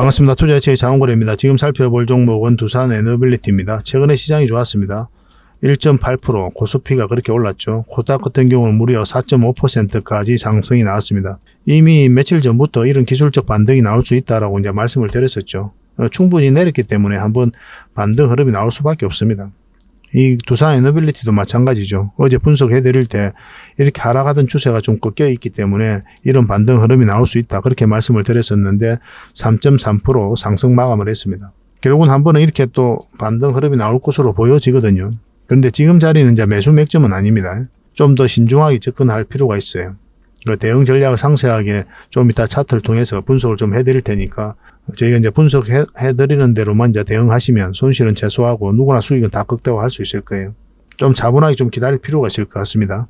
반갑습니다. 투자의체의 장원거래입니다. 지금 살펴볼 종목은 두산에너빌리티입니다. 최근에 시장이 좋았습니다. 1.8% 코스피가 그렇게 올랐죠. 코스닥 같은 경우는 무려 4.5%까지 상승이 나왔습니다. 이미 며칠 전부터 이런 기술적 반등이 나올 수 있다라고 이제 말씀을 드렸었죠. 충분히 내렸기 때문에 한번 반등 흐름이 나올 수밖에 없습니다. 이 두산에너빌리티도 마찬가지죠. 어제 분석해 드릴 때 이렇게 하락하던 추세가 좀 꺾여 있기 때문에 이런 반등 흐름이 나올 수 있다. 그렇게 말씀을 드렸었는데 3.3% 상승 마감을 했습니다. 결국은 한 번은 이렇게 또 반등 흐름이 나올 것으로 보여지거든요. 그런데 지금 자리는 이제 매수 맥점은 아닙니다. 좀 더 신중하게 접근할 필요가 있어요. 그 대응 전략을 상세하게 좀 이따 차트를 통해서 분석을 좀 해드릴 테니까 저희가 이제 분석해드리는 대로만 이제 대응하시면 손실은 최소화하고 누구나 수익은 다 극대화할 수 있을 거예요. 좀 차분하게 좀 기다릴 필요가 있을 것 같습니다.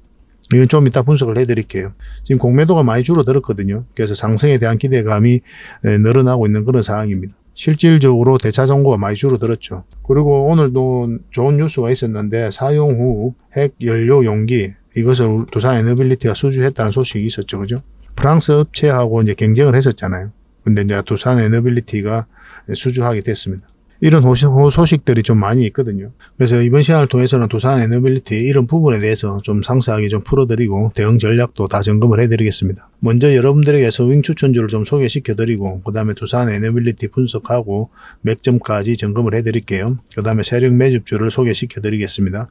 이건 좀 이따 분석을 해드릴게요. 지금 공매도가 많이 줄어들었거든요. 그래서 상승에 대한 기대감이 늘어나고 있는 그런 상황입니다. 실질적으로 대차 정보가 많이 줄어들었죠. 그리고 오늘도 좋은 뉴스가 있었는데 사용 후 핵 연료 용기 이것을 두산에너빌리티가 수주했다는 소식이 있었죠. 그죠? 프랑스 업체하고 이제 경쟁을 했었잖아요. 근데 이제 두산에너빌리티가 수주하게 됐습니다. 이런 소식들이 좀 많이 있거든요. 그래서 이번 시간을 통해서는 두산에너빌리티 이런 부분에 대해서 좀 상세하게 좀 풀어드리고 대응 전략도 다 점검을 해드리겠습니다. 먼저 여러분들에게 서윙 추천주를 좀 소개시켜드리고 그 다음에 두산에너빌리티 분석하고 맥점까지 점검을 해드릴게요. 그 다음에 세력 매집주를 소개시켜드리겠습니다.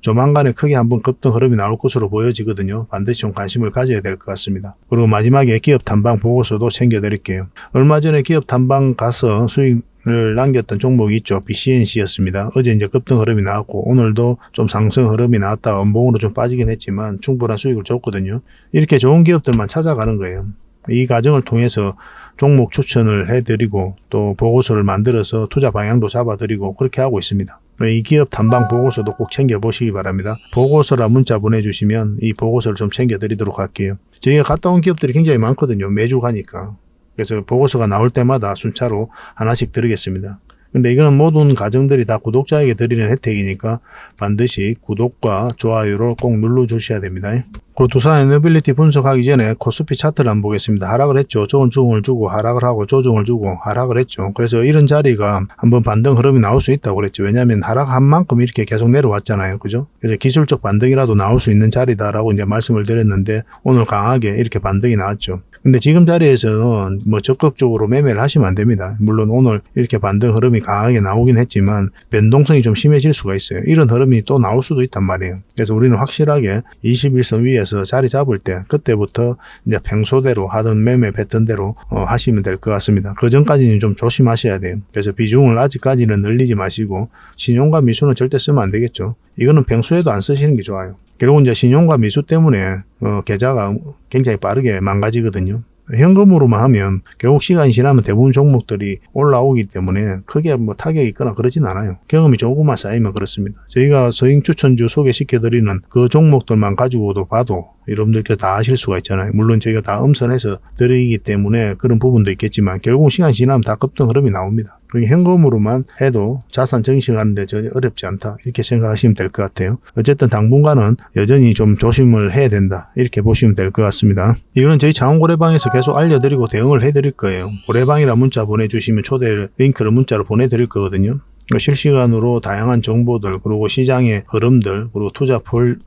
조만간에 크게 한번 급등 흐름이 나올 것으로 보여지거든요. 반드시 좀 관심을 가져야 될 것 같습니다. 그리고 마지막에 기업 탐방 보고서도 챙겨드릴게요. 얼마 전에 기업 탐방 가서 수익을 남겼던 종목이 있죠. BCNC였습니다. 어제 이제 급등 흐름이 나왔고 오늘도 좀 상승 흐름이 나왔다가 음봉으로 좀 빠지긴 했지만 충분한 수익을 줬거든요. 이렇게 좋은 기업들만 찾아가는 거예요. 이 과정을 통해서 종목 추천을 해드리고 또 보고서를 만들어서 투자 방향도 잡아드리고 그렇게 하고 있습니다. 이 기업 탐방 보고서도 꼭 챙겨보시기 바랍니다. 보고서라 문자 보내주시면 이 보고서를 좀 챙겨드리도록 할게요. 저희가 갔다 온 기업들이 굉장히 많거든요. 매주 가니까. 그래서 보고서가 나올 때마다 순차로 하나씩 드리겠습니다. 근데 이거는 모든 과정들이 다 구독자에게 드리는 혜택이니까 반드시 구독과 좋아요를 꼭 눌러주셔야 됩니다. 그리고 두산에너빌리티 분석하기 전에 코스피 차트를 한번 보겠습니다. 하락을 했죠. 조정을 주고 하락을 하고 조정을 주고 하락을 했죠. 그래서 이런 자리가 한번 반등 흐름이 나올 수 있다고 그랬죠. 왜냐하면 하락한 만큼 이렇게 계속 내려왔잖아요. 그죠? 그래서 기술적 반등이라도 나올 수 있는 자리다라고 이제 말씀을 드렸는데 오늘 강하게 이렇게 반등이 나왔죠. 근데 지금 자리에서는 뭐 적극적으로 매매를 하시면 안 됩니다. 물론 오늘 이렇게 반등 흐름이 강하게 나오긴 했지만 변동성이 좀 심해질 수가 있어요. 이런 흐름이 또 나올 수도 있단 말이에요. 그래서 우리는 확실하게 21선 위에서 자리 잡을 때 그때부터 이제 평소대로 하던 매매 패턴대로 하시면 될 것 같습니다. 그 전까지는 좀 조심하셔야 돼요. 그래서 비중을 아직까지는 늘리지 마시고 신용과 미수는 절대 쓰면 안 되겠죠. 이거는 평소에도 안 쓰시는 게 좋아요. 결국 이제 신용과 미수 때문에 계좌가 굉장히 빠르게 망가지거든요. 현금으로만 하면 결국 시간이 지나면 대부분 종목들이 올라오기 때문에 크게 뭐 타격이 있거나 그러진 않아요. 경험이 조금만 쌓이면 그렇습니다. 저희가 서잉 추천주 소개시켜드리는 그 종목들만 가지고도 봐도 여러분들께서 다 아실 수가 있잖아요. 물론 저희가 다 음선해서 드리기 때문에 그런 부분도 있겠지만 결국 시간이 지나면 다 급등 흐름이 나옵니다. 그러니 현금으로만 해도 자산 증식하는데 전혀 어렵지 않다. 이렇게 생각하시면 될 것 같아요. 어쨌든 당분간은 여전히 좀 조심을 해야 된다. 이렇게 보시면 될 것 같습니다. 이거는 저희 장원고래방에서 계속 알려드리고 대응을 해드릴 거예요. 고래방이라 문자 보내주시면 초대 링크를 문자로 보내드릴 거거든요. 실시간으로 다양한 정보들 그리고 시장의 흐름들 그리고 투자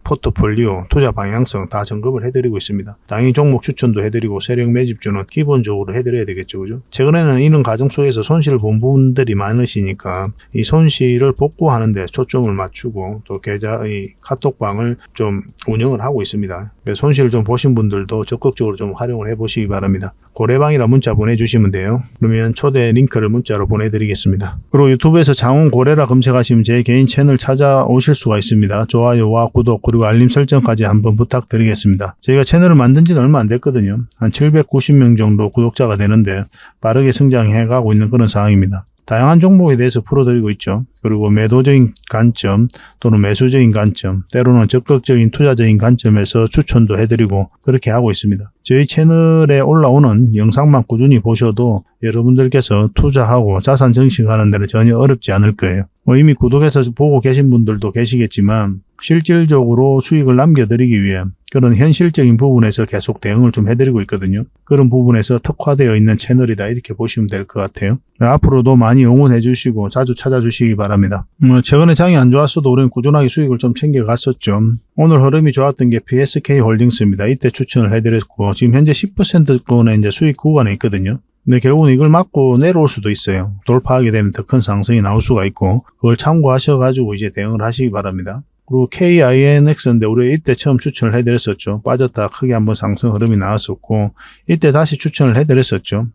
포트폴리오 투자 방향성 다 점검을 해드리고 있습니다. 당연히 종목 추천도 해드리고 세력 매집주는 기본적으로 해드려야 되겠죠. 그죠? 최근에는 이런 과정 속에서 손실을 본 분들이 많으시니까 이 손실을 복구하는 데 초점을 맞추고 또 계좌의 카톡방을 좀 운영을 하고 있습니다. 그래서 손실을 좀 보신 분들도 적극적으로 좀 활용을 해보시기 바랍니다. 고래방이라 문자 보내주시면 돼요. 그러면 초대 링크를 문자로 보내드리겠습니다. 그리고 유튜브에서 장원고래라 검색하시면 제 개인 채널 찾아오실 수가 있습니다. 좋아요와 구독 그리고 알림 설정까지 한번 부탁드리겠습니다. 저희가 채널을 만든 지는 얼마 안 됐거든요. 한 790명 정도 구독자가 되는데 빠르게 성장해 가고 있는 그런 상황입니다. 다양한 종목에 대해서 풀어드리고 있죠. 그리고 매도적인 관점 또는 매수적인 관점, 때로는 적극적인 투자적인 관점에서 추천도 해드리고 그렇게 하고 있습니다. 저희 채널에 올라오는 영상만 꾸준히 보셔도 여러분들께서 투자하고 자산 증식하는 데는 전혀 어렵지 않을 거예요. 이미 구독해서 보고 계신 분들도 계시겠지만 실질적으로 수익을 남겨드리기 위해 그런 현실적인 부분에서 계속 대응을 좀 해드리고 있거든요. 그런 부분에서 특화되어 있는 채널이다 이렇게 보시면 될 것 같아요. 앞으로도 많이 응원해 주시고 자주 찾아주시기 바랍니다. 최근에 장이 안 좋았어도 우리는 꾸준하게 수익을 좀 챙겨갔었죠. 오늘 흐름이 좋았던 게 PSK 홀딩스입니다. 이때 추천을 해드렸고 지금 현재 10%권의 이제 수익 구간에 있거든요. 근데 결국은 이걸 맞고 내려올 수도 있어요. 돌파하게 되면 더 큰 상승이 나올 수가 있고 그걸 참고하셔가지고 이제 대응을 하시기 바랍니다. 그리고 KINX인데 우리가 이때 처음 추천을 해드렸었죠. 빠졌다 크게 한번 상승 흐름이 나왔었고 이때 다시 추천을 해드렸었죠.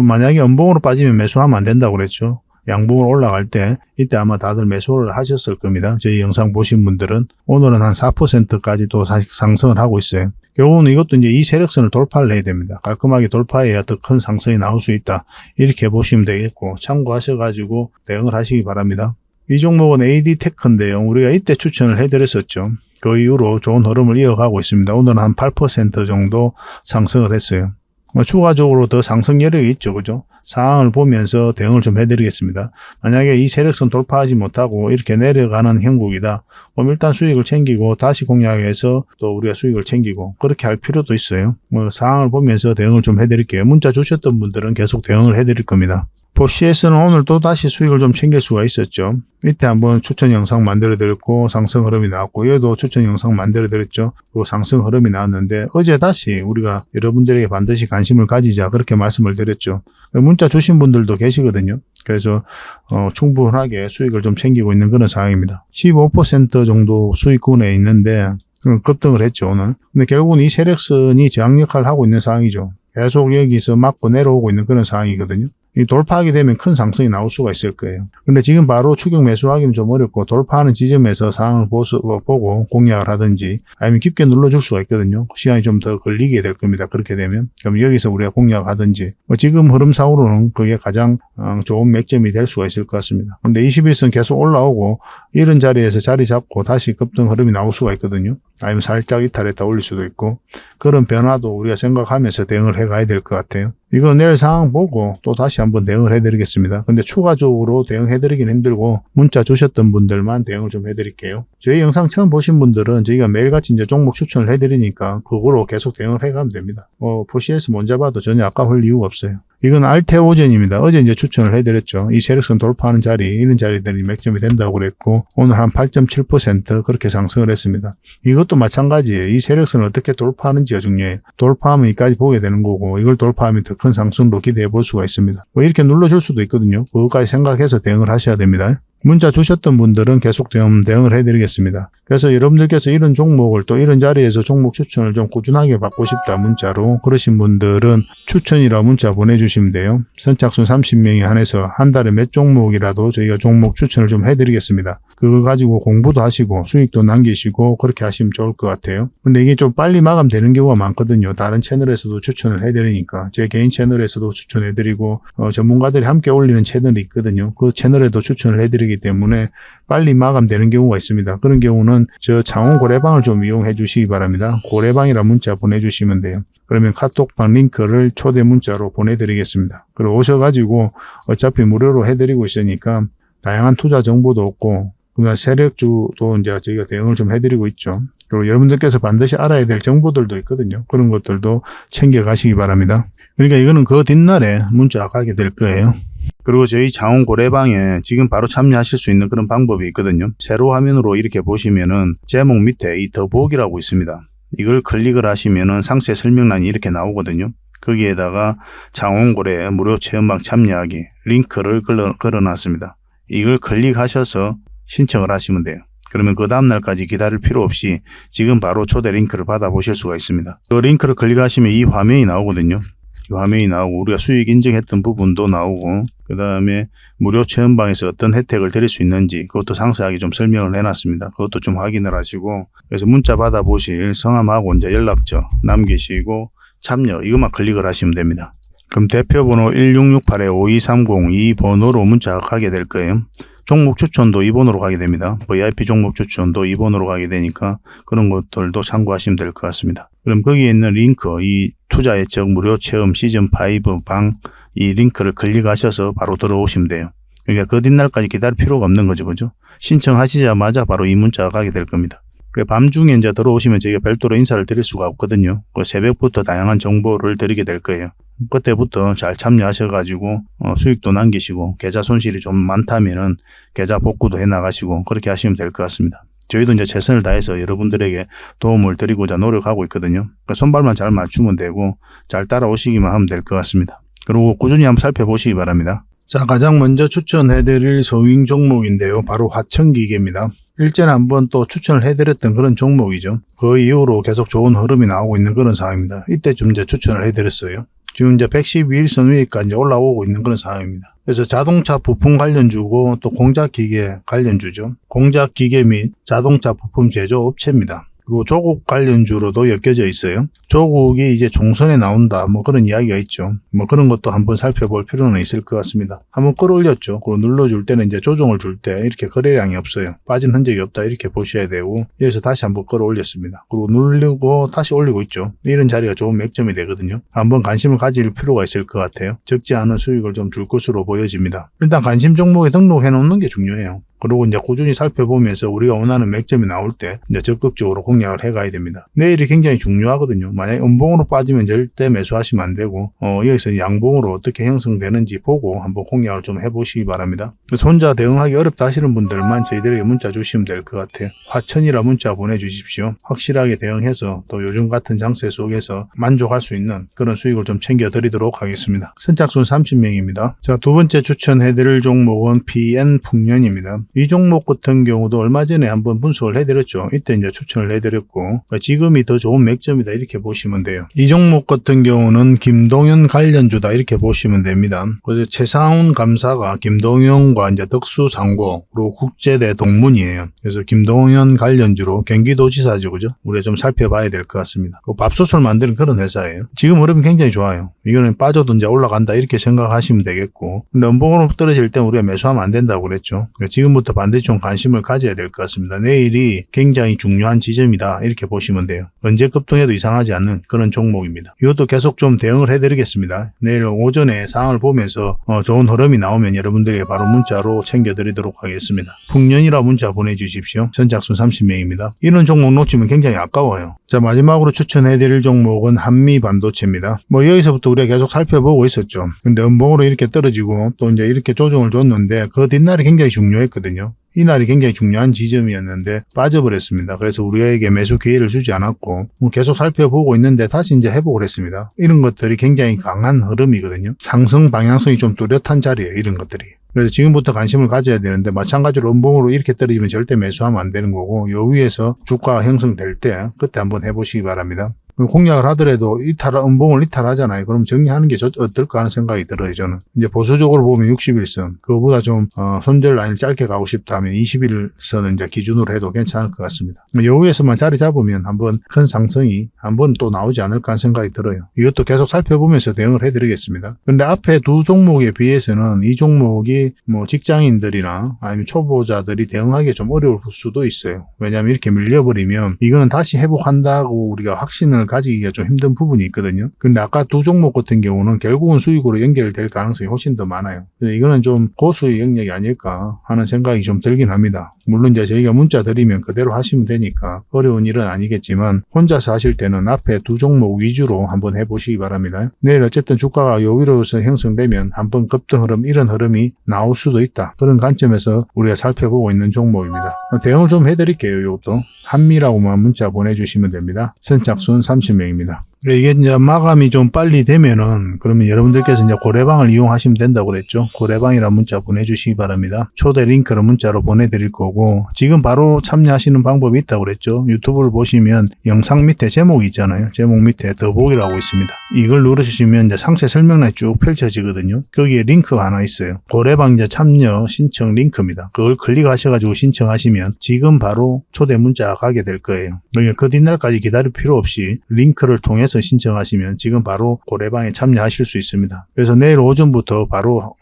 만약에 연봉으로 빠지면 매수하면 안 된다고 그랬죠. 양봉으로 올라갈 때 이때 아마 다들 매수를 하셨을 겁니다. 저희 영상 보신 분들은. 오늘은 한 4%까지 또 상승을 하고 있어요. 결국은 이것도 이제 이 세력선을 돌파를 해야 됩니다. 깔끔하게 돌파해야 더 큰 상승이 나올 수 있다. 이렇게 보시면 되겠고 참고하셔가지고 대응을 하시기 바랍니다. 이 종목은 AD테크인데요. 우리가 이때 추천을 해드렸었죠. 그 이후로 좋은 흐름을 이어가고 있습니다. 오늘은 한 8% 정도 상승을 했어요. 추가적으로 더 상승 여력이 있죠. 그죠? 상황을 보면서 대응을 좀 해드리겠습니다. 만약에 이 세력선 돌파하지 못하고 이렇게 내려가는 형국이다. 그럼 일단 수익을 챙기고 다시 공략해서 또 우리가 수익을 챙기고 그렇게 할 필요도 있어요. 상황을 보면서 대응을 좀 해드릴게요. 문자 주셨던 분들은 계속 대응을 해드릴 겁니다. 포시에서는 오늘 또 다시 수익을 좀 챙길 수가 있었죠. 이때 한번 추천 영상 만들어 드렸고 상승 흐름이 나왔고 얘도 추천 영상 만들어 드렸죠. 그리고 상승 흐름이 나왔는데 어제 다시 우리가 여러분들에게 반드시 관심을 가지자 그렇게 말씀을 드렸죠. 문자 주신 분들도 계시거든요. 그래서 충분하게 수익을 좀 챙기고 있는 그런 상황입니다. 15% 정도 수익군에 있는데 급등을 했죠 오늘. 근데 결국은 이 세력선이 저항 역할을 하고 있는 상황이죠. 계속 여기서 맞고 내려오고 있는 그런 상황이거든요. 이 돌파하게 되면 큰 상승이 나올 수가 있을 거예요. 근데 지금 바로 추격 매수하기는 좀 어렵고 돌파하는 지점에서 상황을 보고 공략을 하든지 아니면 깊게 눌러줄 수가 있거든요. 시간이 좀 더 걸리게 될 겁니다. 그렇게 되면. 그럼 여기서 우리가 공략하든지 지금 흐름상으로는 그게 가장 좋은 맥점이 될 수가 있을 것 같습니다. 근데 21선 계속 올라오고 이런 자리에서 자리 잡고 다시 급등 흐름이 나올 수가 있거든요. 아니면 살짝 이탈했다 올릴 수도 있고 그런 변화도 우리가 생각하면서 대응을 해가야 될 것 같아요. 이거 내일 상황 보고 또 다시 한번 대응을 해드리겠습니다. 근데 추가적으로 대응해드리긴 힘들고 문자 주셨던 분들만 대응을 좀 해드릴게요. 저희 영상 처음 보신 분들은 저희가 매일같이 이제 종목 추천을 해드리니까 그거로 계속 대응을 해가면 됩니다. 포시에서 못 잡아도 전혀 아까울 이유가 없어요. 이건 알테오젠입니다. 어제 이제 추천을 해드렸죠. 이 세력선 돌파하는 자리, 이런 자리들이 맥점이 된다고 그랬고 오늘 한 8.7% 그렇게 상승을 했습니다. 이것도 마찬가지예요. 이 세력선을 어떻게 돌파하는지가 중요해요. 돌파하면 이까지 보게 되는 거고 이걸 돌파하면 더 큰 상승으로 기대해 볼 수가 있습니다. 이렇게 눌러줄 수도 있거든요. 그것까지 생각해서 대응을 하셔야 됩니다. 문자 주셨던 분들은 계속 대응을 해드리겠습니다. 그래서 여러분들께서 이런 종목을 또 이런 자리에서 종목 추천을 좀 꾸준하게 받고 싶다 문자로 그러신 분들은 추천이라 문자 보내주시면 돼요. 선착순 30명에 한해서 한 달에 몇 종목이라도 저희가 종목 추천을 좀 해드리겠습니다. 그걸 가지고 공부도 하시고 수익도 남기시고 그렇게 하시면 좋을 것 같아요. 근데 이게 좀 빨리 마감되는 경우가 많거든요. 다른 채널에서도 추천을 해드리니까 제 개인 채널에서도 추천해드리고 전문가들이 함께 올리는 채널이 있거든요. 그 채널에도 추천을 해드리기 때문에 빨리 마감되는 경우가 있습니다. 그런 경우는 저 창원 고래방을 좀 이용해 주시기 바랍니다. 고래방이라 문자 보내주시면 돼요. 그러면 카톡방 링크를 초대 문자로 보내드리겠습니다. 그리고 오셔가지고 어차피 무료로 해드리고 있으니까 다양한 투자 정보도 없고 그다음 세력주도 이제 저희가 대응을 좀 해드리고 있죠. 그리고 여러분들께서 반드시 알아야 될 정보들도 있거든요. 그런 것들도 챙겨가시기 바랍니다. 그러니까 이거는 그 뒷날에 문자 가게 될 거예요. 그리고 저희 창원 고래방에 지금 바로 참여하실 수 있는 그런 방법이 있거든요. 세로 화면으로 이렇게 보시면은 제목 밑에 이 더보기라고 있습니다. 이걸 클릭을 하시면은 상세 설명란이 이렇게 나오거든요. 거기에다가 창원 고래 무료 체험방 참여하기 링크를 걸어놨습니다. 이걸 클릭하셔서 신청을 하시면 돼요. 그러면 그 다음날까지 기다릴 필요 없이 지금 바로 초대 링크를 받아보실 수가 있습니다. 그 링크를 클릭하시면 이 화면이 나오거든요. 이 화면이 나오고 우리가 수익 인증했던 부분도 나오고 그 다음에 무료 체험방에서 어떤 혜택을 드릴 수 있는지 그것도 상세하게 좀 설명을 해놨습니다. 그것도 좀 확인을 하시고 그래서 문자 받아보실 성함하고 이제 연락처 남기시고 참여 이것만 클릭을 하시면 됩니다. 그럼 대표번호 1668-5230 이 번호로 문자가 가게 될 거예요. 종목 추천도 2번으로 가게 됩니다. VIP 종목 추천도 2번으로 가게 되니까 그런 것들도 참고하시면 될 것 같습니다. 그럼 거기에 있는 링크, 이 투자 예측 무료 체험 시즌5 방 이 링크를 클릭하셔서 바로 들어오시면 돼요. 그러니까 그 뒷날까지 기다릴 필요가 없는 거죠. 그죠? 신청하시자마자 바로 이 문자가 가게 될 겁니다. 밤중에 이제 들어오시면 저희가 별도로 인사를 드릴 수가 없거든요. 새벽부터 다양한 정보를 드리게 될 거예요. 그때부터 잘 참여하셔가지고 수익도 남기시고 계좌 손실이 좀 많다면은 계좌 복구도 해나가시고 그렇게 하시면 될 것 같습니다. 저희도 이제 최선을 다해서 여러분들에게 도움을 드리고자 노력하고 있거든요. 그러니까 손발만 잘 맞추면 되고 잘 따라오시기만 하면 될 것 같습니다. 그리고 꾸준히 한번 살펴보시기 바랍니다. 자, 가장 먼저 추천해드릴 소윙 종목인데요. 바로 화천기계입니다. 일전에 한번 또 추천을 해드렸던 그런 종목이죠. 그 이후로 계속 좋은 흐름이 나오고 있는 그런 상황입니다. 이때쯤 이제 추천을 해드렸어요. 지금 이제 112일선 위에까지 올라오고 있는 그런 상황입니다. 그래서 자동차 부품 관련주고 또 공작기계 관련주죠. 공작기계 및 자동차 부품 제조 업체입니다. 그리고 조국 관련주로도 엮여져 있어요. 조국이 이제 총선에 나온다 뭐 그런 이야기가 있죠. 뭐 그런 것도 한번 살펴볼 필요는 있을 것 같습니다. 한번 끌어올렸죠. 그리고 눌러줄 때는 이제 조정을 줄 때 이렇게 거래량이 없어요. 빠진 흔적이 없다 이렇게 보셔야 되고 여기서 다시 한번 끌어올렸습니다. 그리고 누르고 다시 올리고 있죠. 이런 자리가 좋은 맥점이 되거든요. 한번 관심을 가질 필요가 있을 것 같아요. 적지 않은 수익을 좀 줄 것으로 보여집니다. 일단 관심 종목에 등록해 놓는 게 중요해요. 그리고 이제 꾸준히 살펴보면서 우리가 원하는 맥점이 나올 때 이제 적극적으로 공략을 해가야 됩니다. 내일이 굉장히 중요하거든요. 만약에 음봉으로 빠지면 절대 매수하시면 안 되고 여기서 양봉으로 어떻게 형성되는지 보고 한번 공략을 좀 해보시기 바랍니다. 그래서 혼자 대응하기 어렵다 하시는 분들만 저희들에게 문자 주시면 될 것 같아요. 화천이라 문자 보내주십시오. 확실하게 대응해서 또 요즘 같은 장세 속에서 만족할 수 있는 그런 수익을 좀 챙겨드리도록 하겠습니다. 선착순 30명입니다. 자, 두 번째 추천해드릴 종목은 PN풍년입니다. 이 종목 같은 경우도 얼마 전에 한번 분석을 해드렸죠. 이때 이제 추천을 해드렸고 지금이 더 좋은 맥점이다 이렇게 보시면 돼요. 이 종목 같은 경우는 김동연 관련주다 이렇게 보시면 됩니다. 그래서 최상훈 감사가 김동연과 이제 덕수상고 그리고 국제대 동문이에요. 그래서 김동연 관련주로 경기도지사죠, 그죠? 우리가 좀 살펴봐야 될 것 같습니다. 밥솥을 만드는 그런 회사예요. 지금 흐름이 굉장히 좋아요. 이거는 빠져도 이제 올라간다 이렇게 생각하시면 되겠고, 근데 음봉으로 떨어질 때 우리가 매수하면 안 된다고 그랬죠. 그러니까 지금부터 반드시 좀 관심을 가져야 될 것 같습니다. 내일이 굉장히 중요한 지점이다 이렇게 보시면 돼요. 언제 급등해도 이상하지 않는 그런 종목입니다. 이것도 계속 좀 대응을 해드리겠습니다. 내일 오전에 상황을 보면서 좋은 흐름이 나오면 여러분들에게 바로 문자로 챙겨드리도록 하겠습니다. 풍년이라 문자 보내주십시오. 선착순 30명입니다. 이런 종목 놓치면 굉장히 아까워요. 자, 마지막으로 추천해드릴 종목은 한미반도체입니다. 여기서부터 우리가 계속 살펴보고 있었죠. 근데 음봉으로 이렇게 떨어지고 또 이제 이렇게 조정을 줬는데 그 뒷날이 굉장히 중요했거든요. 이날이 굉장히 중요한 지점이었는데 빠져버렸습니다. 그래서 우리에게 매수 기회를 주지 않았고 계속 살펴보고 있는데 다시 이제 회복을 했습니다. 이런 것들이 굉장히 강한 흐름이거든요. 상승 방향성이 좀 뚜렷한 자리예요. 이런 것들이. 그래서 지금부터 관심을 가져야 되는데 마찬가지로 음봉으로 이렇게 떨어지면 절대 매수하면 안 되는 거고 요 위에서 주가가 형성될 때 그때 한번 해보시기 바랍니다. 공략을 하더라도 음봉을 이탈하잖아요. 그럼 정리하는 게 어떨까 하는 생각이 들어요, 저는. 이제 보수적으로 보면 60일선, 그거보다 좀, 손절 라인을 짧게 가고 싶다면 21선을 이제 기준으로 해도 괜찮을 것 같습니다. 요 위에서만 자리 잡으면 한번 큰 상승이 한번 또 나오지 않을까 하는 생각이 들어요. 이것도 계속 살펴보면서 대응을 해드리겠습니다. 근데 앞에 두 종목에 비해서는 이 종목이 직장인들이나 아니면 초보자들이 대응하기 좀 어려울 수도 있어요. 왜냐하면 이렇게 밀려버리면 이거는 다시 회복한다고 우리가 확신을 가지기가 좀 힘든 부분이 있거든요. 근데 아까 두 종목 같은 경우는 결국은 수익으로 연결될 가능성이 훨씬 더 많아요. 이거는 좀 고수익 영역이 아닐까 하는 생각이 좀 들긴 합니다. 물론 이제 저희가 문자 드리면 그대로 하시면 되니까 어려운 일은 아니겠지만 혼자서 하실 때는 앞에 두 종목 위주로 한번 해보시기 바랍니다. 내일 어쨌든 주가가 요 위로서 형성되면 한번 급등 흐름 이런 흐름이 나올 수도 있다. 그런 관점에서 우리가 살펴보고 있는 종목입니다. 대응을 좀 해드릴게요. 이것도 한미라고만 문자 보내주시면 됩니다. 선착순 30명입니다. 이게 이제 마감이 좀 빨리 되면은 그러면 여러분들께서 이제 고래방을 이용하시면 된다고 그랬죠. 고래방이라 문자 보내주시기 바랍니다. 초대 링크를 문자로 보내드릴 거고 지금 바로 참여하시는 방법이 있다고 그랬죠. 유튜브를 보시면 영상 밑에 제목이 있잖아요. 제목 밑에 더보기라고 있습니다. 이걸 누르시면 이제 상세 설명란이 쭉 펼쳐지거든요. 거기에 링크가 하나 있어요. 고래방 이제 참여 신청 링크입니다. 그걸 클릭하셔가지고 신청하시면 지금 바로 초대 문자가 가게 될 거예요. 그러니까 그 뒷날까지 기다릴 필요 없이 링크를 통해서 통해서 신청하시면 지금 바로 고래방에 참여하실 수 있습니다. 그래서 내일 오전부터 바로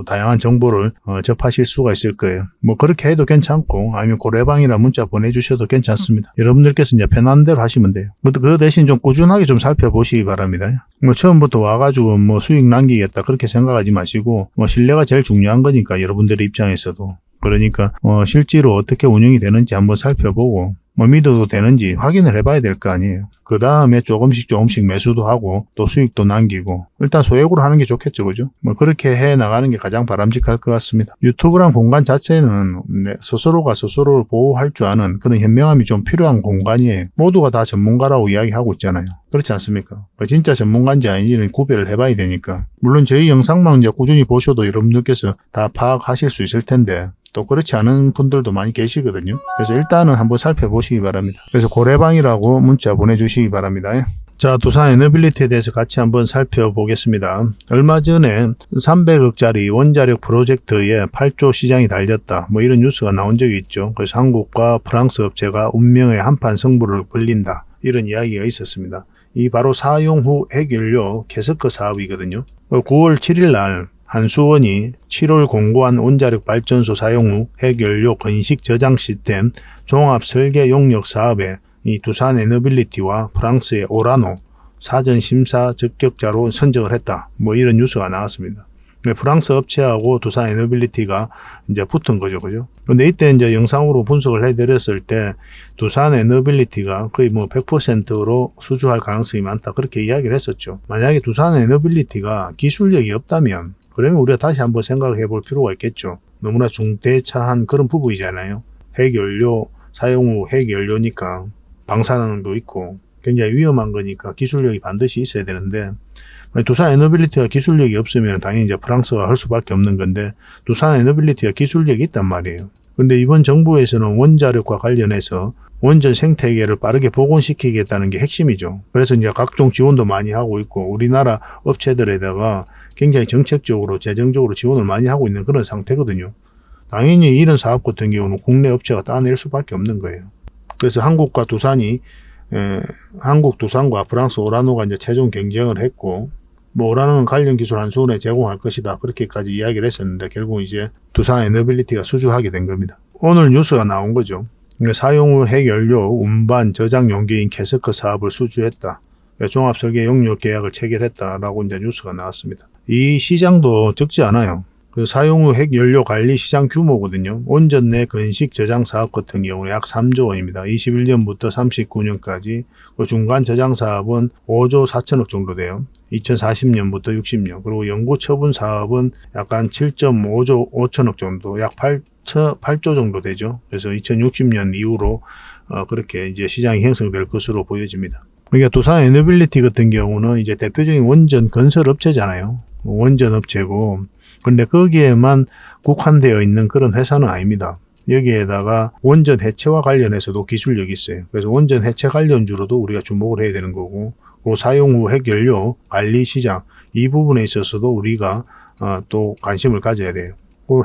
다양한 정보를 접하실 수가 있을 거예요. 뭐 그렇게 해도 괜찮고 아니면 고래방이라 문자 보내주셔도 괜찮습니다. 여러분들께서 이제 편한 대로 하시면 돼요. 그 대신 좀 꾸준하게 좀 살펴보시기 바랍니다. 뭐 처음부터 와가지고 뭐 수익 남기겠다 그렇게 생각하지 마시고 뭐 신뢰가 제일 중요한 거니까 여러분들의 입장에서도. 그러니까 실제로 어떻게 운영이 되는지 한번 살펴보고 뭐 믿어도 되는지 확인을 해봐야 될 거 아니에요. 그 다음에 조금씩 매수도 하고 또 수익도 남기고 일단 소액으로 하는 게 좋겠죠, 그죠? 뭐 그렇게 해 나가는 게 가장 바람직할 것 같습니다. 유튜브란 공간 자체는 스스로가 스스로를 보호할 줄 아는 그런 현명함이 좀 필요한 공간이에요. 모두가 다 전문가라고 이야기하고 있잖아요. 그렇지 않습니까? 진짜 전문가인지 아닌지는 구별을 해봐야 되니까. 물론 저희 영상만 이제 꾸준히 보셔도 여러분들께서 다 파악하실 수 있을 텐데 또 그렇지 않은 분들도 많이 계시거든요. 그래서 일단은 한번 살펴보시기 바랍니다. 그래서 고래방이라고 문자 보내주시기 바랍니다. 자, 두산 에너빌리티에 대해서 같이 한번 살펴보겠습니다. 얼마 전에 300억짜리 원자력 프로젝트에 8조 시장이 달렸다. 뭐 이런 뉴스가 나온 적이 있죠. 그래서 한국과 프랑스 업체가 운명의 한판 승부를 벌린다. 이런 이야기가 있었습니다. 이 바로 사용 후 핵연료 캐스크 사업이거든요. 9월 7일 날 한수원이 7월 공고한 원자력 발전소 사용 후 핵연료 건식 저장 시스템 종합 설계 용역 사업에 이 두산 에너빌리티와 프랑스의 오라노 사전 심사 적격자로 선정을 했다. 뭐 이런 뉴스가 나왔습니다. 프랑스 업체하고 두산 에너빌리티가 이제 붙은 거죠, 그죠? 근데 이때 이제 영상으로 분석을 해드렸을 때 두산 에너빌리티가 거의 뭐 100%로 수주할 가능성이 많다. 그렇게 이야기를 했었죠. 만약에 두산 에너빌리티가 기술력이 없다면 그러면 우리가 다시 한번 생각해 볼 필요가 있겠죠. 너무나 중대차한 그런 부분이잖아요. 핵연료, 사용 후 핵연료니까 방사능도 있고 굉장히 위험한 거니까 기술력이 반드시 있어야 되는데 두산 에너빌리티가 기술력이 없으면 당연히 이제 프랑스가 할 수밖에 없는 건데 두산 에너빌리티가 기술력이 있단 말이에요. 근데 이번 정부에서는 원자력과 관련해서 원전 생태계를 빠르게 복원시키겠다는 게 핵심이죠. 그래서 이제 각종 지원도 많이 하고 있고 우리나라 업체들에다가 굉장히 정책적으로 재정적으로 지원을 많이 하고 있는 그런 상태거든요. 당연히 이런 사업 같은 경우는 국내 업체가 따낼 수밖에 없는 거예요. 그래서 한국과 두산이 한국 두산과 프랑스 오라노가 이제 최종 경쟁을 했고 뭐 오라노는 관련 기술 한수원에 제공할 것이다 그렇게까지 이야기를 했었는데 결국 이제 두산 에너빌리티가 수주하게 된 겁니다. 오늘 뉴스가 나온 거죠. 사용 후 핵연료 운반 저장 용기인 캐스크 사업을 수주했다. 종합설계 용역 계약을 체결했다라고 이제 뉴스가 나왔습니다. 이 시장도 적지 않아요. 그 사용 후 핵연료 관리 시장 규모거든요. 원전 내 건식 저장 사업 같은 경우는 약 3조 원입니다. 21년부터 39년까지 그 중간 저장 사업은 5조 4천억 정도 돼요. 2040년부터 60년. 그리고 연구 처분 사업은 약간 7.5조 5천억 정도, 약 8조 정도 되죠. 그래서 2060년 이후로 그렇게 이제 시장이 형성될 것으로 보여집니다. 그러니까 두산 에너빌리티 같은 경우는 이제 대표적인 원전 건설 업체잖아요. 원전 업체고, 근데 거기에만 국한되어 있는 그런 회사는 아닙니다. 여기에다가 원전 해체와 관련해서도 기술력이 있어요. 그래서 원전 해체 관련주로도 우리가 주목을 해야 되는 거고, 그리고 사용 후 핵연료 관리 시장 이 부분에 있어서도 우리가 또 관심을 가져야 돼요.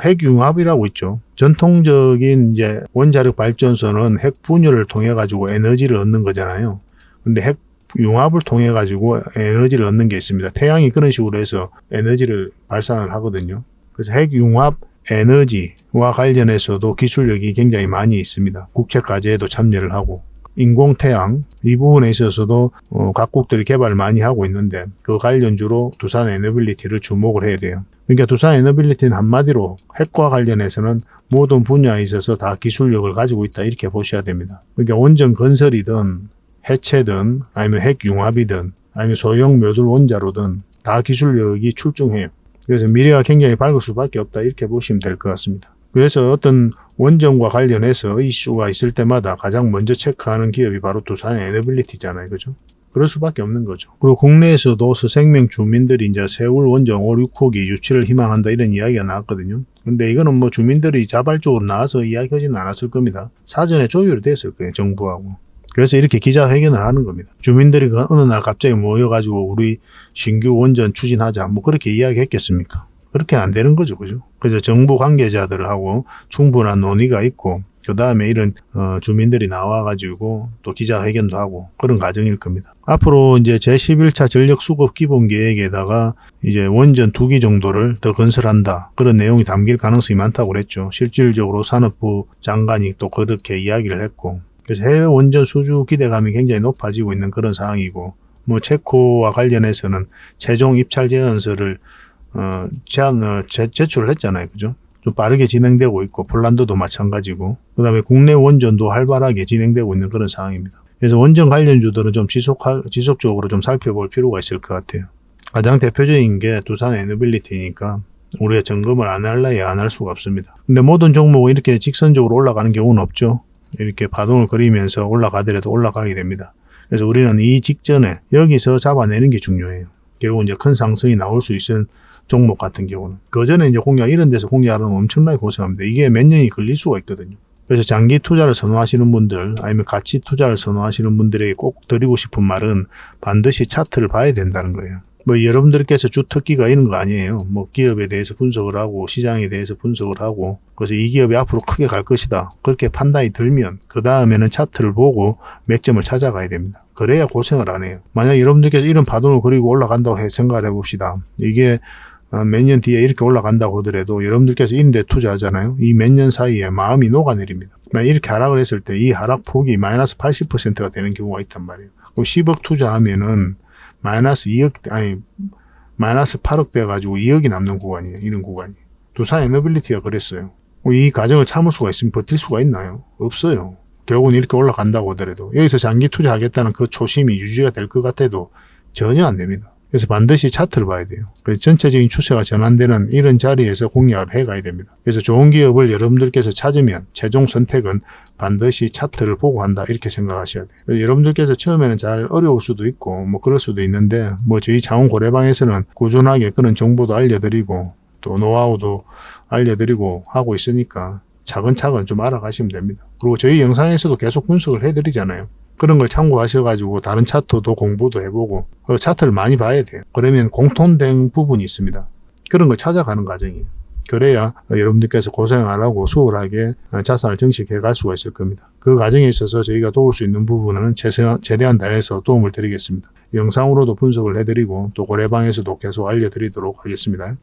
핵융합이라고 있죠. 전통적인 이제 원자력 발전소는 핵 분열을 통해 가지고 에너지를 얻는 거잖아요. 근데 핵 융합을 통해 가지고 에너지를 얻는 게 있습니다. 태양이 그런 식으로 해서 에너지를 발산을 하거든요. 그래서 핵 융합 에너지와 관련해서도 기술력이 굉장히 많이 있습니다. 국책과제에도 참여를 하고 인공태양 이 부분에 있어서도 각국들이 개발을 많이 하고 있는데 그 관련주로 두산 에너빌리티를 주목을 해야 돼요. 그러니까 두산 에너빌리티는 한마디로 핵과 관련해서는 모든 분야에 있어서 다 기술력을 가지고 있다 이렇게 보셔야 됩니다. 그러니까 원전 건설이든 해체든 아니면 핵융합이든 아니면 소형 묘들 원자로든 다 기술력이 출중해요. 그래서 미래가 굉장히 밝을 수밖에 없다 이렇게 보시면 될 것 같습니다. 그래서 어떤 원전과 관련해서 이슈가 있을 때마다 가장 먼저 체크하는 기업이 바로 두산 에너빌리티잖아요. 그죠? 그럴 수밖에 없는 거죠. 그리고 국내에서도 서생명 주민들이 이제 세울 원전 5, 6호기 유치를 희망한다 이런 이야기가 나왔거든요. 근데 이거는 뭐 주민들이 자발적으로 나와서 이야기하지는 않았을 겁니다. 사전에 조율이 됐을 거예요. 정부하고. 그래서 이렇게 기자회견을 하는 겁니다. 주민들이 어느 날 갑자기 모여가지고 우리 신규 원전 추진하자 뭐 그렇게 이야기했겠습니까? 그렇게 안 되는 거죠. 그죠? 그래서 정부 관계자들하고 충분한 논의가 있고 그 다음에 이런 주민들이 나와가지고 또 기자회견도 하고 그런 과정일 겁니다. 앞으로 이제 제11차 전력수급 기본계획에다가 이제 원전 2기 정도를 더 건설한다, 그런 내용이 담길 가능성이 많다고 그랬죠. 실질적으로 산업부 장관이 또 그렇게 이야기를 했고, 그래서 해외 원전 수주 기대감이 굉장히 높아지고 있는 그런 상황이고, 뭐 체코와 관련해서는 최종 입찰 제안서를 제출을 했잖아요. 그죠? 좀 빠르게 진행되고 있고, 폴란드도 마찬가지고, 그 다음에 국내 원전도 활발하게 진행되고 있는 그런 상황입니다. 그래서 원전 관련주들은 좀 지속적으로 좀 살펴볼 필요가 있을 것 같아요. 가장 대표적인 게 두산 에너빌리티니까 우리가 점검을 안 할래야 안 할 수가 없습니다. 근데 모든 종목은 이렇게 직선적으로 올라가는 경우는 없죠. 이렇게 파동을 그리면서 올라가더라도 올라가게 됩니다. 그래서 우리는 이 직전에 여기서 잡아내는 게 중요해요. 결국 이제 큰 상승이 나올 수 있는 종목 같은 경우는. 그 전에 이제 이런 데서 공략하면 엄청나게 고생합니다. 이게 몇 년이 걸릴 수가 있거든요. 그래서 장기 투자를 선호하시는 분들, 아니면 가치 투자를 선호하시는 분들에게 꼭 드리고 싶은 말은 반드시 차트를 봐야 된다는 거예요. 뭐 여러분들께서 주특기가 이런 거 아니에요. 뭐 기업에 대해서 분석을 하고 시장에 대해서 분석을 하고, 그래서 이 기업이 앞으로 크게 갈 것이다, 그렇게 판단이 들면 그 다음에는 차트를 보고 맥점을 찾아가야 됩니다. 그래야 고생을 안 해요. 만약 여러분들께서 이런 파동을 그리고 올라간다고 생각을 해봅시다. 이게 몇 년 뒤에 이렇게 올라간다고 하더라도 여러분들께서 이런 데 투자하잖아요. 이 몇 년 사이에 마음이 녹아내립니다. 이렇게 하락을 했을 때 이 하락폭이 마이너스 80%가 되는 경우가 있단 말이에요. 10억 투자하면은 마이너스 8억 돼가지고 2억이 남는 구간이에요. 이런 구간이. 두산 에너빌리티가 그랬어요. 이 과정을 참을 수가 있으면 버틸 수가 있나요? 없어요. 결국은 이렇게 올라간다고 하더라도 여기서 장기 투자하겠다는 그 초심이 유지가 될 것 같아도 전혀 안 됩니다. 그래서 반드시 차트를 봐야 돼요. 그래서 전체적인 추세가 전환되는 이런 자리에서 공략을 해가야 됩니다. 그래서 좋은 기업을 여러분들께서 찾으면 최종 선택은 반드시 차트를 보고 한다, 이렇게 생각하셔야 돼요. 여러분들께서 처음에는 잘 어려울 수도 있고 뭐 그럴 수도 있는데, 뭐 저희 자원 고래방에서는 꾸준하게 그런 정보도 알려드리고 또 노하우도 알려드리고 하고 있으니까 차근차근 좀 알아가시면 됩니다. 그리고 저희 영상에서도 계속 분석을 해드리잖아요. 그런 걸 참고하셔가지고 다른 차트도 공부도 해보고 차트를 많이 봐야 돼요. 그러면 공통된 부분이 있습니다. 그런 걸 찾아가는 과정이에요. 그래야 여러분들께서 고생 안 하고 수월하게 자산을 증식해 갈 수가 있을 겁니다. 그 과정에 있어서 저희가 도울 수 있는 부분은 최대한 다해서 도움을 드리겠습니다. 영상으로도 분석을 해드리고 또 고래방에서도 계속 알려드리도록 하겠습니다.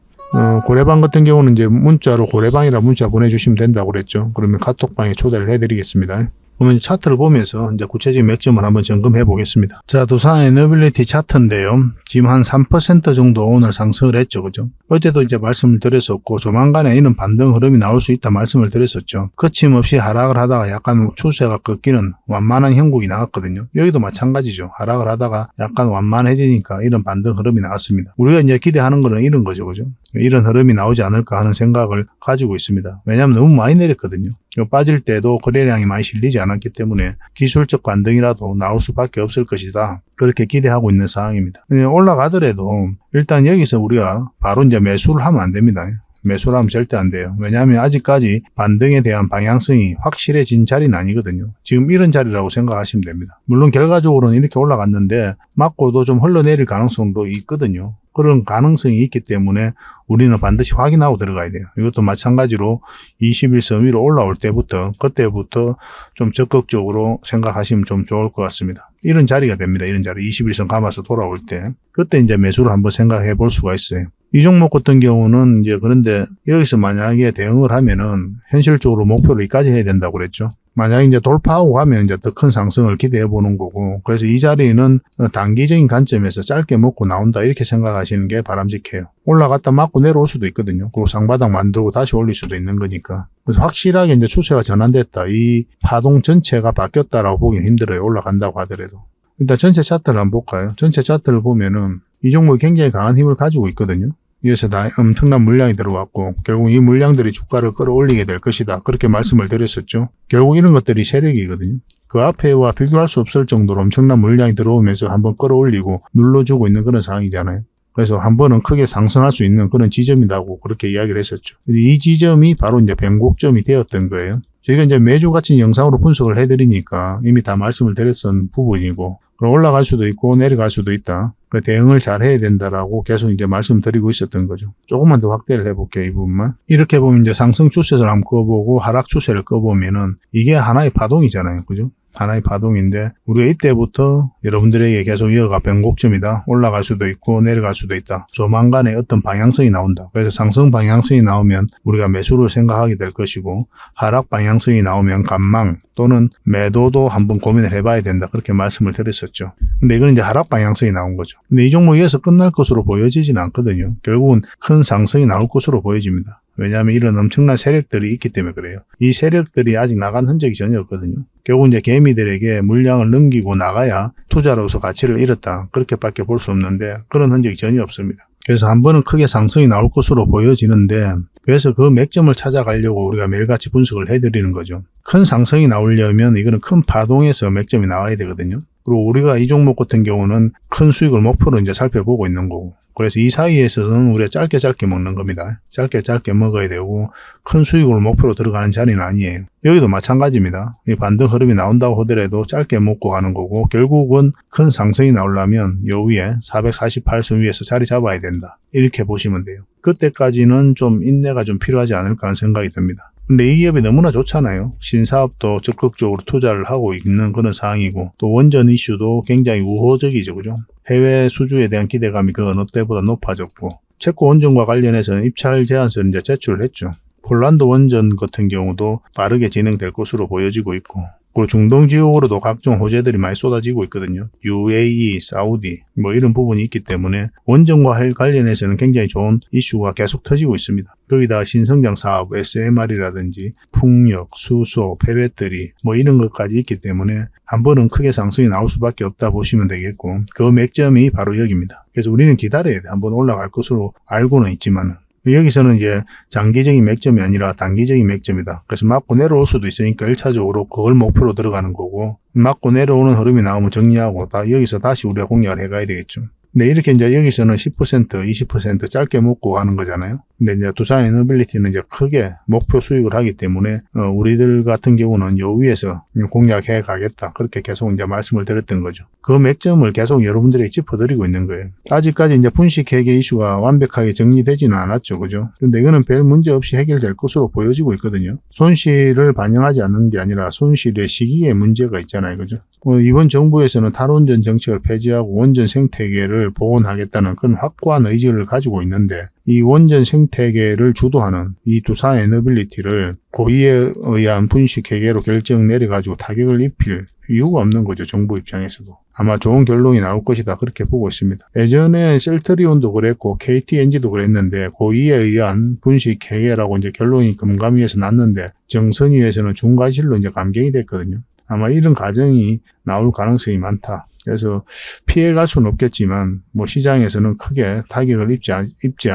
고래방 같은 경우는 이제 문자로 고래방이라 문자 보내주시면 된다고 그랬죠. 그러면 카톡방에 초대를 해드리겠습니다. 그러면 차트를 보면서 이제 구체적인 맥점을 한번 점검해 보겠습니다. 자, 두산 에너빌리티 차트인데요. 지금 한 3% 정도 오늘 상승을 했죠. 그죠? 어제도 이제 말씀을 드렸었고, 조만간에 이런 반등 흐름이 나올 수 있다 말씀을 드렸었죠. 거침없이 하락을 하다가 약간 추세가 꺾이는 완만한 형국이 나왔거든요. 여기도 마찬가지죠. 하락을 하다가 약간 완만해지니까 이런 반등 흐름이 나왔습니다. 우리가 이제 기대하는 거는 이런 거죠. 그죠? 이런 흐름이 나오지 않을까 하는 생각을 가지고 있습니다. 왜냐하면 너무 많이 내렸거든요. 빠질 때도 거래량이 많이 실리지 않았기 때문에 기술적 반등이라도 나올 수밖에 없을 것이다, 그렇게 기대하고 있는 상황입니다. 올라가더라도 일단 여기서 우리가 바로 이제 매수를 하면 안 됩니다. 매수를 하면 절대 안 돼요. 왜냐하면 아직까지 반등에 대한 방향성이 확실해진 자리는 아니거든요. 지금 이런 자리라고 생각하시면 됩니다. 물론 결과적으로는 이렇게 올라갔는데 맞고도 좀 흘러내릴 가능성도 있거든요. 그런 가능성이 있기 때문에 우리는 반드시 확인하고 들어가야 돼요. 이것도 마찬가지로 21선 위로 올라올 때부터, 그때부터 좀 적극적으로 생각하시면 좀 좋을 것 같습니다. 이런 자리가 됩니다. 이런 자리. 21선 감아서 돌아올 때. 그때 이제 매수를 한번 생각해 볼 수가 있어요. 이 종목 같은 경우는 이제 그런데 여기서 만약에 대응을 하면은 현실적으로 목표를 여기까지 해야 된다고 그랬죠. 만약에 이제 돌파하고 가면 이제 더 큰 상승을 기대해 보는 거고, 그래서 이 자리는 단기적인 관점에서 짧게 먹고 나온다, 이렇게 생각하시는 게 바람직해요. 올라갔다 맞고 내려올 수도 있거든요. 그리고 상바닥 만들고 다시 올릴 수도 있는 거니까. 그래서 확실하게 이제 추세가 전환됐다, 이 파동 전체가 바뀌었다라고 보긴 힘들어요. 올라간다고 하더라도. 일단 전체 차트를 한번 볼까요? 전체 차트를 보면은 이 종목이 굉장히 강한 힘을 가지고 있거든요. 이어서 엄청난 물량이 들어왔고, 결국 이 물량들이 주가를 끌어올리게 될 것이다, 그렇게 말씀을 드렸었죠. 결국 이런 것들이 세력이거든요. 그 앞에와 비교할 수 없을 정도로 엄청난 물량이 들어오면서 한번 끌어올리고 눌러주고 있는 그런 상황이잖아요. 그래서 한 번은 크게 상승할 수 있는 그런 지점이라고 그렇게 이야기를 했었죠. 이 지점이 바로 이제 변곡점이 되었던 거예요. 저희가 이제 매주 같이 영상으로 분석을 해드리니까 이미 다 말씀을 드렸던 부분이고, 그럼 올라갈 수도 있고 내려갈 수도 있다. 대응을 잘 해야 된다라고 계속 이제 말씀드리고 있었던 거죠. 조금만 더 확대를 해볼게요. 이 부분만. 이렇게 보면 이제 상승 추세를 한번 꺼보고 하락 추세를 꺼보면은 이게 하나의 파동이잖아요. 그죠? 하나의 파동인데 우리가 이때부터 여러분들에게 계속 이어가 변곡점이다. 올라갈 수도 있고 내려갈 수도 있다. 조만간에 어떤 방향성이 나온다. 그래서 상승 방향성이 나오면 우리가 매수를 생각하게 될 것이고 하락 방향성이 나오면 관망 또는 매도도 한번 고민을 해봐야 된다. 그렇게 말씀을 드렸었죠. 근데 이건 이제 하락 방향성이 나온 거죠. 근데 이 종목이 여기서 끝날 것으로 보여지진 않거든요. 결국은 큰 상승이 나올 것으로 보여집니다. 왜냐하면 이런 엄청난 세력들이 있기 때문에 그래요. 이 세력들이 아직 나간 흔적이 전혀 없거든요. 결국 이제 개미들에게 물량을 넘기고 나가야 투자로서 가치를 잃었다. 그렇게밖에 볼 수 없는데 그런 흔적이 전혀 없습니다. 그래서 한 번은 크게 상승이 나올 것으로 보여지는데 그래서 그 맥점을 찾아가려고 우리가 매일같이 분석을 해드리는 거죠. 큰 상승이 나오려면 이거는 큰 파동에서 맥점이 나와야 되거든요. 그리고 우리가 이 종목 같은 경우는 큰 수익을 목표로 이제 살펴보고 있는 거고 그래서 이 사이에서는 우리가 짧게 먹는 겁니다. 짧게 먹어야 되고 큰 수익을 목표로 들어가는 자리는 아니에요. 여기도 마찬가지입니다. 이 반등 흐름이 나온다고 하더라도 짧게 먹고 가는 거고 결국은 큰 상승이 나오려면 요 위에 448선 위에서 자리 잡아야 된다. 이렇게 보시면 돼요. 그때까지는 좀 인내가 좀 필요하지 않을까 하는 생각이 듭니다. 근데 이 기업이 너무나 좋잖아요. 신사업도 적극적으로 투자를 하고 있는 그런 상황이고 또 원전 이슈도 굉장히 우호적이죠. 그죠? 해외 수주에 대한 기대감이 그 어느 때보다 높아졌고 체코 원전과 관련해서는 입찰 제안서를 이제 제출을 했죠. 폴란드 원전 같은 경우도 빠르게 진행될 것으로 보여지고 있고 그리고 중동 지역으로도 각종 호재들이 많이 쏟아지고 있거든요. UAE, 사우디 뭐 이런 부분이 있기 때문에 원전과 관련해서는 굉장히 좋은 이슈가 계속 터지고 있습니다. 거기다가 신성장 사업, SMR이라든지 풍력, 수소, 폐배터리 뭐 이런 것까지 있기 때문에 한 번은 크게 상승이 나올 수밖에 없다 보시면 되겠고 그 맥점이 바로 여기입니다. 그래서 우리는 기다려야 돼. 한번 올라갈 것으로 알고는 있지만은 여기서는 이제 장기적인 맥점이 아니라 단기적인 맥점이다. 그래서 맞고 내려올 수도 있으니까 1차적으로 그걸 목표로 들어가는 거고 맞고 내려오는 흐름이 나오면 정리하고 여기서 다시 우리가 공략을 해가야 되겠죠. 근데 이렇게 이제 여기서는 10%, 20% 짧게 먹고 가는 거잖아요. 근데 이제 두산 에너빌리티는 이제 크게 목표 수익을 하기 때문에 우리들 같은 경우는 요 위에서 공략해 가겠다. 그렇게 계속 이제 말씀을 드렸던 거죠. 그 맥점을 계속 여러분들에게 짚어드리고 있는 거예요. 아직까지 이제 분식 회계 이슈가 완벽하게 정리되지는 않았죠. 그죠? 근데 이거는 별 문제 없이 해결될 것으로 보여지고 있거든요. 손실을 반영하지 않는 게 아니라 손실의 시기에 문제가 있잖아요. 그죠? 이번 정부에서는 탈원전 정책을 폐지하고 원전 생태계를 복원하겠다는 그런 확고한 의지를 가지고 있는데 이 원전 생태계를 주도하는 이 두산 에너빌리티를 고의에 의한 분식회계로 결정 내려가지고 타격을 입힐 이유가 없는 거죠. 정부 입장에서도. 아마 좋은 결론이 나올 것이다. 그렇게 보고 있습니다. 예전에 셀트리온도 그랬고 KTNG도 그랬는데 고의에 의한 분식회계라고 이제 결론이 금감위에서 났는데 정선위에서는 중과실로 이제 감경이 됐거든요. 아마 이런 과정이 나올 가능성이 많다. 그래서 피해갈 수는 없겠지만 뭐 시장에서는 크게 타격을 입지 않지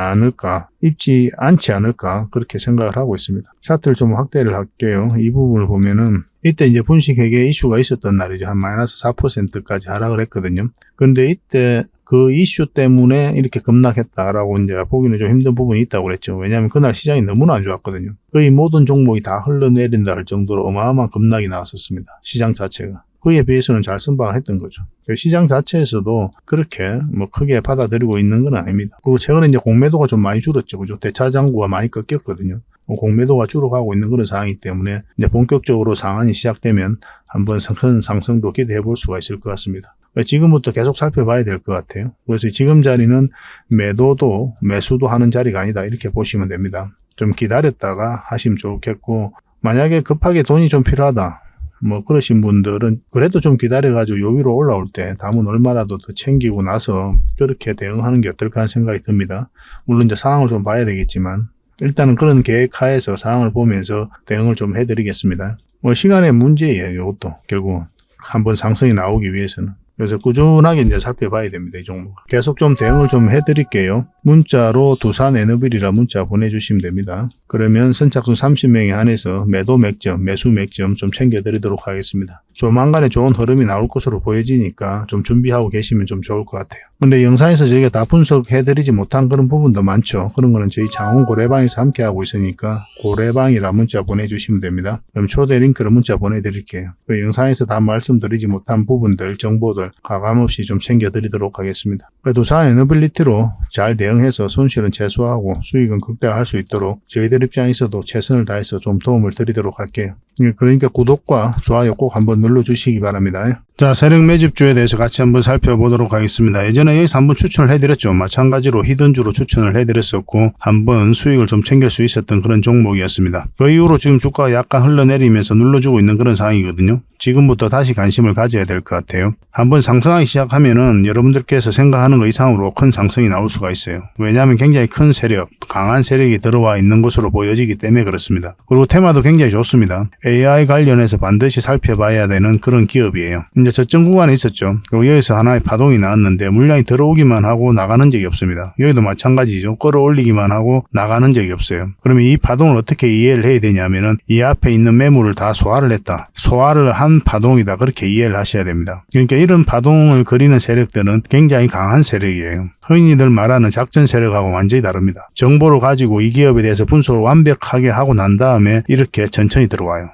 않을까 그렇게 생각을 하고 있습니다. 차트를 좀 확대를 할게요. 이 부분을 보면은 이때 이제 분식회계 이슈가 있었던 날이죠. 한 마이너스 4%까지 하락을 했거든요. 그런데 이때 그 이슈 때문에 이렇게 급락했다라고 이제 보기는 좀 힘든 부분이 있다고 그랬죠. 왜냐하면 그날 시장이 너무나 안 좋았거든요. 거의 모든 종목이 다 흘러내린다 할 정도로 어마어마한 급락이 나왔었습니다. 시장 자체가. 그에 비해서는 잘 선방을 했던 거죠. 시장 자체에서도 그렇게 뭐 크게 받아들이고 있는 건 아닙니다. 그리고 최근에 이제 공매도가 좀 많이 줄었죠. 그죠? 대차장구가 많이 꺾였거든요. 공매도가 줄어가고 있는 그런 상황이기 때문에 이제 본격적으로 상한이 시작되면 한번 큰 상승도 기대해 볼 수가 있을 것 같습니다. 지금부터 계속 살펴봐야 될 것 같아요. 그래서 지금 자리는 매도도 매수도 하는 자리가 아니다. 이렇게 보시면 됩니다. 좀 기다렸다가 하시면 좋겠고 만약에 급하게 돈이 좀 필요하다. 뭐 그러신 분들은 그래도 좀 기다려가지고 요 위로 올라올 때 담은 얼마라도 더 챙기고 나서 그렇게 대응하는 게 어떨까 하는 생각이 듭니다. 물론 이제 상황을 좀 봐야 되겠지만 일단은 그런 계획 하에서 상황을 보면서 대응을 좀 해드리겠습니다. 뭐 시간의 문제예요. 이것도 결국은 한번 상승이 나오기 위해서는. 그래서 꾸준하게 이제 살펴봐야 됩니다. 이 종목. 계속 좀 대응을 좀 해드릴게요. 문자로 두산 에너빌이라 문자 보내주시면 됩니다. 그러면 선착순 30명에 한해서 매도 맥점, 매수 맥점 좀 챙겨드리도록 하겠습니다. 조만간에 좋은 흐름이 나올 것으로 보여지니까 좀 준비하고 계시면 좀 좋을 것 같아요. 근데 영상에서 저희가 다 분석해드리지 못한 그런 부분도 많죠. 그런 거는 저희 장훈 고래방에서 함께 하고 있으니까 고래방이라 문자 보내주시면 됩니다. 그럼 초대 링크로 문자 보내드릴게요. 영상에서 다 말씀드리지 못한 부분들, 정보들 종목들 가감없이 좀 챙겨드리도록 하겠습니다. 두산 에너빌리티로 잘 대응해서 손실은 최소화하고 수익은 극대화할 수 있도록 저희들 입장에서도 최선을 다해서 좀 도움을 드리도록 할게요. 그러니까 구독과 좋아요 꼭 한번 눌러주시기 바랍니다. 자, 세력 매집주에 대해서 같이 한번 살펴보도록 하겠습니다. 예전에 여기서 한번 추천을 해드렸죠. 마찬가지로 히든주로 추천을 해드렸었고 한번 수익을 좀 챙길 수 있었던 그런 종목이었습니다. 그 이후로 지금 주가가 약간 흘러내리면서 눌러주고 있는 그런 상황이거든요. 지금부터 다시 관심을 가져야 될 것 같아요. 한번 상승하기 시작하면은 여러분들께서 생각하는 것 이상으로 큰 상승이 나올 수가 있어요. 왜냐하면 굉장히 큰 세력, 강한 세력이 들어와 있는 것으로 보여지기 때문에 그렇습니다. 그리고 테마도 굉장히 좋습니다. AI 관련해서 반드시 살펴봐야 되는 그런 기업이에요. 이제 저점 구간에 있었죠. 그리고 여기서 하나의 파동이 나왔는데 물량이 들어오기만 하고 나가는 적이 없습니다. 여기도 마찬가지죠. 끌어올리기만 하고 나가는 적이 없어요. 그러면 이 파동을 어떻게 이해를 해야 되냐면은 이 앞에 있는 매물을 다 소화를 했다. 소화를 한 파동이다. 그렇게 이해를 하셔야 됩니다. 그러니까 이런 파동을 그리는 세력들은 굉장히 강한 세력이에요. 흔히들 말하는 작전 세력하고 완전히 다릅니다. 정보를 가지고 이 기업에 대해서 분석을 완벽하게 하고 난 다음에 이렇게 천천히 들어와요.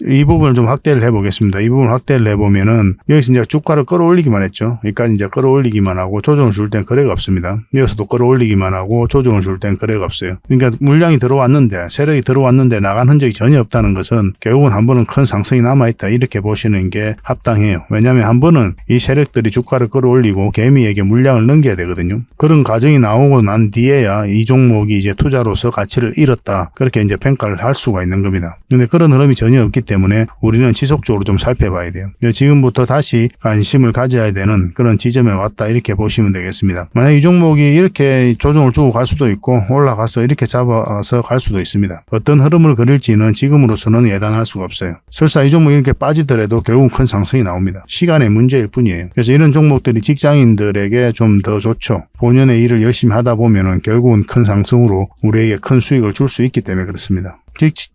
이 부분을 좀 확대를 해보겠습니다. 이 부분을 확대를 해보면은 여기서 이제 주가를 끌어올리기만 했죠. 여기까지 이제 끌어올리기만 하고 조정을 줄 땐 거래가 없습니다. 여기서도 끌어올리기만 하고 조정을 줄 땐 거래가 없어요. 그러니까 물량이 들어왔는데 세력이 들어왔는데 나간 흔적이 전혀 없다는 것은 결국은 한 번은 큰 상승이 남아있다. 이렇게 보시는 게 합당해요. 왜냐하면 한 번은 이 세력들이 주가를 끌어올리고 개미에게 물량을 넘겨야 되거든요. 그런 과정이 나오고 난 뒤에야 이 종목이 이제 투자로서 가치를 잃었다. 그렇게 이제 평가를 할 수가 있는 겁니다. 근데 그런 흐름이 전혀 없기 때문에 우리는 지속적으로 좀 살펴봐야 돼요. 지금부터 다시 관심을 가져야 되는 그런 지점에 왔다. 이렇게 보시면 되겠습니다. 만약 이 종목이 이렇게 조정을 주고 갈 수도 있고 올라가서 이렇게 잡아서 갈 수도 있습니다. 어떤 흐름을 그릴지는 지금으로서는 예단할 수가 없어요. 설사 이 종목이 이렇게 빠지더라도 결국 큰 상승이 나옵니다. 시간의 문제일 뿐이에요. 그래서 이런 종목들이 직장인들에게 좀 더 좋죠. 본연의 일을 열심히 하다 보면은 결국은 큰 상승으로 우리에게 큰 수익을 줄 수 있기 때문에 그렇습니다.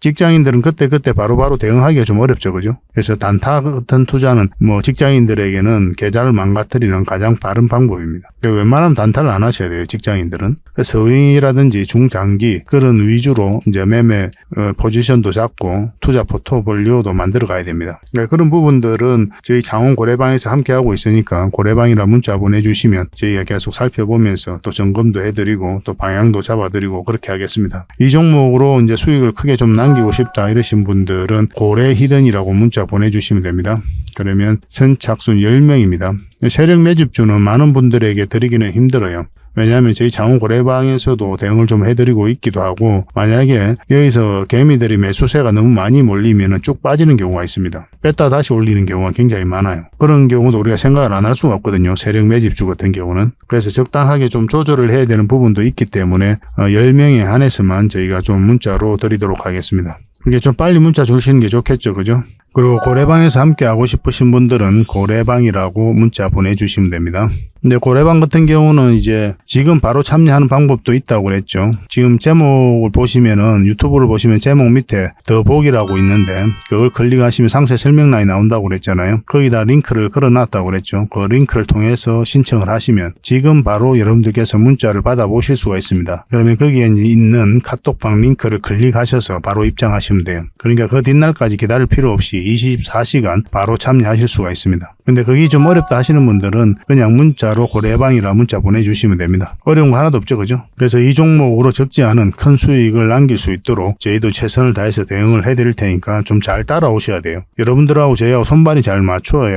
직장인들은 그때 바로바로 대응하기가 좀 어렵죠. 그죠? 그래서 단타 같은 투자는 직장인들에게는 계좌를 망가뜨리는 가장 빠른 방법입니다. 웬만하면 단타를 안 하셔야 돼요. 직장인들은. 서윙이라든지 중장기 그런 위주로 이제 매매 포지션도 잡고 투자 포트폴리오도 만들어 가야 됩니다. 그러니까 그런 부분들은 저희 장원 고래방에서 함께 하고 있으니까 고래방이라 문자 보내주시면 저희가 계속 살펴보면서 또 점검도 해드리고 또 방향도 잡아드리고 그렇게 하겠습니다. 이 종목으로 이제 수익을 크게 좀 남기고 싶다 이러신 분들은 고래 히든이라고 문자 보내주시면 됩니다. 그러면 선착순 10명입니다. 세력 매집주는 많은 분들에게 드리기는 힘들어요. 왜냐하면 저희 장원 고래방에서도 대응을 좀 해드리고 있기도 하고 만약에 여기서 개미들이 매수세가 너무 많이 몰리면 쭉 빠지는 경우가 있습니다. 뺐다 다시 올리는 경우가 굉장히 많아요. 그런 경우도 우리가 생각을 안 할 수가 없거든요. 세력 매집주 같은 경우는. 그래서 적당하게 좀 조절을 해야 되는 부분도 있기 때문에 10명에 한해서만 저희가 좀 문자로 드리도록 하겠습니다. 그게 좀 빨리 문자 주시는 게 좋겠죠. 그죠? 그리고 고래방에서 함께 하고 싶으신 분들은 고래방이라고 문자 보내주시면 됩니다. 근데 고래방 같은 경우는 이제 지금 바로 참여하는 방법도 있다고 그랬죠. 지금 제목을 보시면은 유튜브를 보시면 제목 밑에 더 보기라고 있는데 그걸 클릭하시면 상세 설명란이 나온다고 그랬잖아요. 거기다 링크를 걸어놨다고 그랬죠. 그 링크를 통해서 신청을 하시면 지금 바로 여러분들께서 문자를 받아보실 수가 있습니다. 그러면 거기에 있는 카톡방 링크를 클릭하셔서 바로 입장하시면 돼요. 그러니까 그 뒷날까지 기다릴 필요 없이 24시간 바로 참여하실 수가 있습니다. 근데 그게 좀 어렵다 하시는 분들은 그냥 문자로 고래방이라 문자 보내주시면 됩니다. 어려운 거 하나도 없죠. 그죠? 그래서 이 종목으로 적지 않은 큰 수익을 남길 수 있도록 저희도 최선을 다해서 대응을 해드릴 테니까 좀 잘 따라오셔야 돼요. 여러분들하고 저희하고 손발이 잘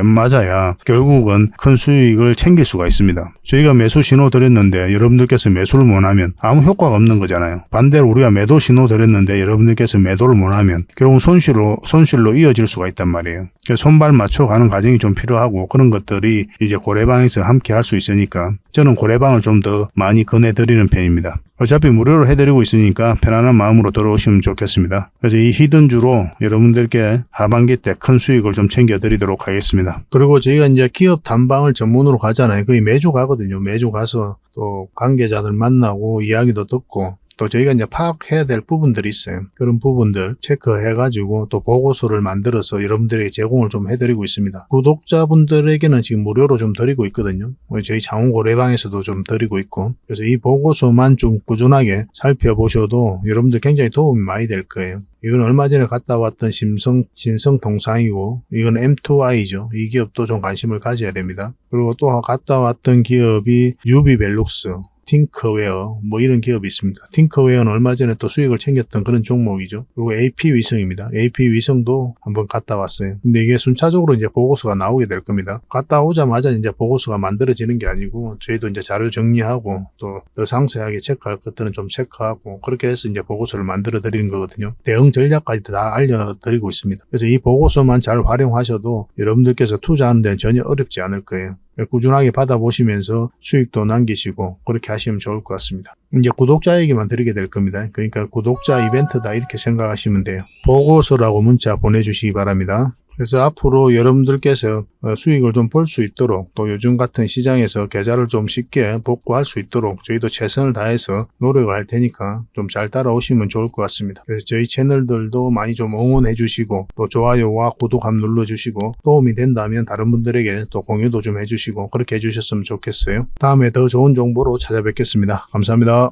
맞아야 결국은 큰 수익을 챙길 수가 있습니다. 저희가 매수 신호 드렸는데 여러분들께서 매수를 못하면 아무 효과가 없는 거잖아요. 반대로 우리가 매도 신호 드렸는데 여러분들께서 매도를 못하면 결국 손실로 이어질 수가 있단 말이에요. 그래서 손발 맞춰가는 과정이 좀 필요하고 그런 것들이 이제 고래방에서 함께 할 수 있으니까 저는 고래방을 좀 더 많이 권해드리는 편입니다. 어차피 무료로 해드리고 있으니까 편안한 마음으로 들어오시면 좋겠습니다. 그래서 이 히든주로 여러분들께 하반기 때 큰 수익을 좀 챙겨드리도록 하겠습니다. 그리고 저희가 이제 기업 탐방을 전문으로 가잖아요. 거의 매주 가거든요. 매주 가서 또 관계자들 만나고 이야기도 듣고 또 저희가 이제 파악해야 될 부분들이 있어요. 그런 부분들 체크해가지고 또 보고서를 만들어서 여러분들에게 제공을 좀 해드리고 있습니다. 구독자분들에게는 지금 무료로 좀 드리고 있거든요. 저희 장우고래방에서도 좀 드리고 있고, 그래서 이 보고서만 좀 꾸준하게 살펴보셔도 여러분들 굉장히 도움이 많이 될 거예요. 이건 얼마 전에 갔다 왔던 신성통상이고, 이건 M2I죠. 이 기업도 좀 관심을 가져야 됩니다. 그리고 또 갔다 왔던 기업이 유비벨룩스, 팅커웨어 뭐 이런 기업이 있습니다. 팅커웨어는 얼마 전에 또 수익을 챙겼던 그런 종목이죠. 그리고 AP위성입니다. AP위성도 한번 갔다 왔어요. 근데 이게 순차적으로 이제 보고서가 나오게 될 겁니다. 갔다 오자마자 이제 보고서가 만들어지는 게 아니고 저희도 이제 자료 정리하고 또 더 상세하게 체크할 것들은 좀 체크하고 그렇게 해서 이제 보고서를 만들어 드리는 거거든요. 대응 전략까지 다 알려드리고 있습니다. 그래서 이 보고서만 잘 활용하셔도 여러분들께서 투자하는 데는 전혀 어렵지 않을 거예요. 꾸준하게 받아보시면서 수익도 남기시고 그렇게 하시면 좋을 것 같습니다. 이제 구독자에게만 드리게 될 겁니다. 그러니까 구독자 이벤트다 이렇게 생각하시면 돼요. 보고서라고 문자 보내주시기 바랍니다. 그래서 앞으로 여러분들께서 수익을 좀 볼 수 있도록 또 요즘 같은 시장에서 계좌를 좀 쉽게 복구할 수 있도록 저희도 최선을 다해서 노력을 할 테니까 좀 잘 따라오시면 좋을 것 같습니다. 그래서 저희 채널들도 많이 좀 응원해 주시고 또 좋아요와 구독 한번 눌러주시고 도움이 된다면 다른 분들에게 또 공유도 좀 해주시고 그렇게 해주셨으면 좋겠어요. 다음에 더 좋은 정보로 찾아뵙겠습니다. 감사합니다.